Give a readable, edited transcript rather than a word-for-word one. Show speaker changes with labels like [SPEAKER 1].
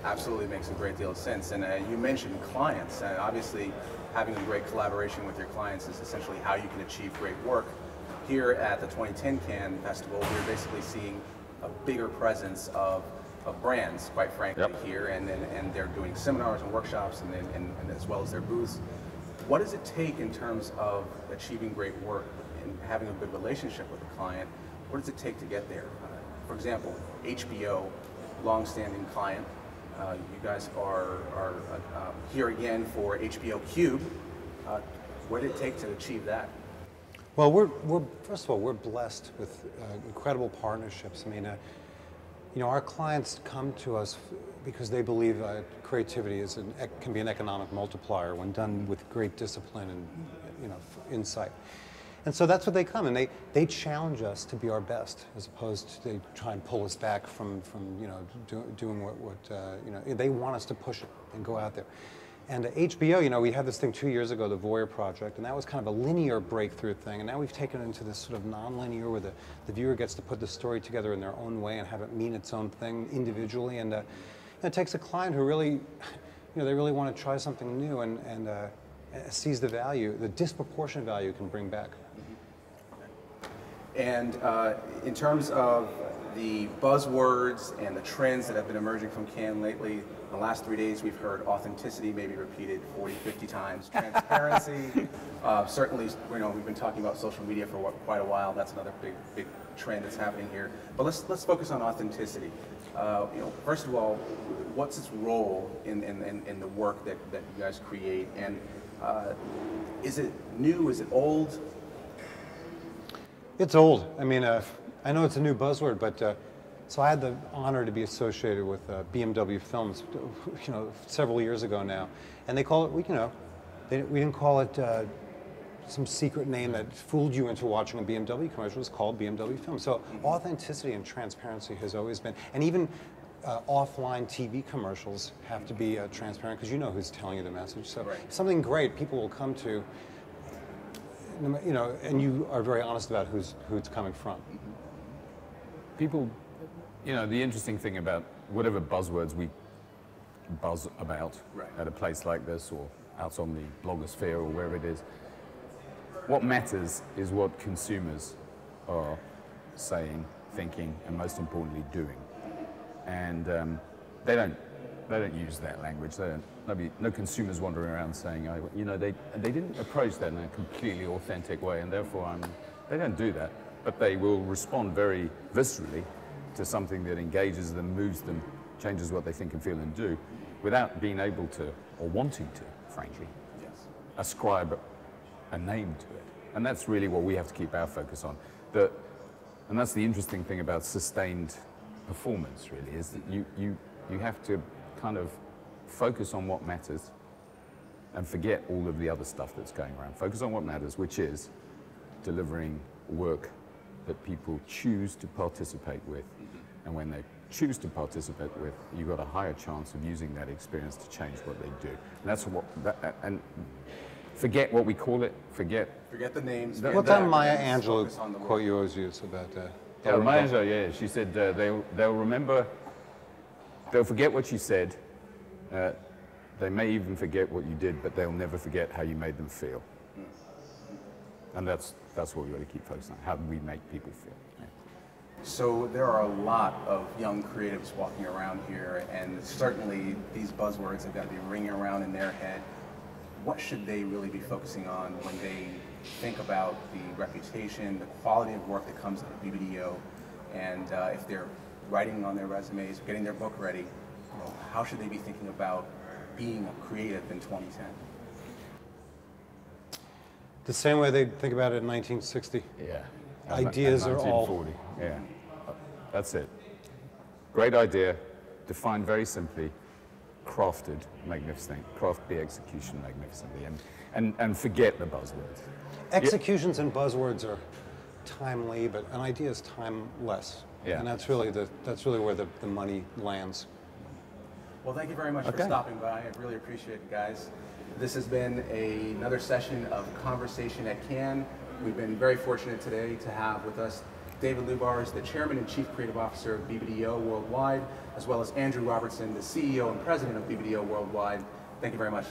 [SPEAKER 1] Absolutely makes a great deal of sense. And you mentioned clients. Obviously, having a great collaboration with your clients is essentially how you can achieve great work. Here at the 2010 Cannes Festival, we're basically seeing a bigger presence of brands, quite frankly, here, and they're doing seminars and workshops, and as well as their booths. What does it take in terms of achieving great work and having a good relationship with the client? What does it take to get there? For example, HBO, long-standing client. You guys are here again for HBO Cube. What did it take to achieve that?
[SPEAKER 2] Well, first of all, we're blessed with incredible partnerships. I mean, you know, our clients come to us because they believe creativity can be an economic multiplier when done with great discipline and, you know, insight. And so that's what they come, and they challenge us to be our best, as opposed to they try and pull us back from you know, doing what you know, they want us to push it and go out there. And HBO, you know, we had this thing 2 years ago, the Voyeur Project, and that was kind of a linear breakthrough thing, and now we've taken it into this sort of non-linear where the viewer gets to put the story together in their own way and have it mean its own thing individually, and it takes a client who really, you know, they really want to try something new and sees the value, the disproportionate value it can bring back.
[SPEAKER 1] And in terms of the buzzwords and the trends that have been emerging from Cannes lately, in the last 3 days we've heard authenticity maybe repeated 40, 50 times, transparency, certainly, you know, we've been talking about social media for quite a while. That's another big trend that's happening here. But let's focus on authenticity. You know, first of all, what's its role in the work that you guys create, and is it new, is it old?
[SPEAKER 2] It's old. I mean, I know it's a new buzzword, but so I had the honor to be associated with BMW Films, you know, several years ago now, and they call it, you know, we didn't call it some secret name that fooled you into watching a BMW commercial. It was called BMW Films. So authenticity and transparency has always been, and even offline TV commercials have to be transparent because you know who's telling you the message. So something great, people will come to. You know, and you are very honest about who it's coming from.
[SPEAKER 3] People, you know, the interesting thing about whatever buzzwords we buzz about at a place like this or out on the blogosphere or wherever it is, what matters is what consumers are saying, thinking, and most importantly doing. And they don't use that language. No consumers wandering around saying, you know, they didn't approach that in a completely authentic way, and therefore they don't do that. But they will respond very viscerally to something that engages them, moves them, changes what they think and feel and do, without being able to, or wanting to, frankly, ascribe a name to it. And that's really what we have to keep our focus on. And that's the interesting thing about sustained performance, really, is that you have to kind of focus on what matters and forget all of the other stuff that's going around. Focus on what matters, which is delivering work that people choose to participate with. And when they choose to participate with, you've got a higher chance of using that experience to change what they do. And that's what, and forget what we call it, forget
[SPEAKER 1] the names.
[SPEAKER 2] What's that Maya Angelou quote you always use about
[SPEAKER 3] yeah, Maya Angelou, yeah, she said they'll remember, they'll forget what you said, they may even forget what you did, but they'll never forget how you made them feel. And that's what we've got to keep focusing on, how do we make people feel. Yeah.
[SPEAKER 1] So there are a lot of young creatives walking around here, and certainly these buzzwords have got to be ringing around in their head. What should they really be focusing on when they think about the reputation, the quality of work that comes to the BBDO, and if they're writing on their resumes, getting their book ready, you know, how should they be thinking about being a creative in 2010?
[SPEAKER 2] The same way they think about it in 1960.
[SPEAKER 3] Yeah.
[SPEAKER 2] Ideas are all.
[SPEAKER 3] 1940. Yeah. That's it. Great idea, defined very simply, crafted magnificently, craft the execution magnificently, and forget the buzzwords.
[SPEAKER 2] Executions and buzzwords are timely, but an idea is timeless. Yeah. And that's really where the money lands.
[SPEAKER 1] Well, thank you very much for stopping by. I really appreciate it, guys. This has been another session of Conversation at Cannes. We've been very fortunate today to have with us David Lubars, the Chairman and Chief Creative Officer of BBDO Worldwide, as well as Andrew Robertson, the CEO and President of BBDO Worldwide. Thank you very much.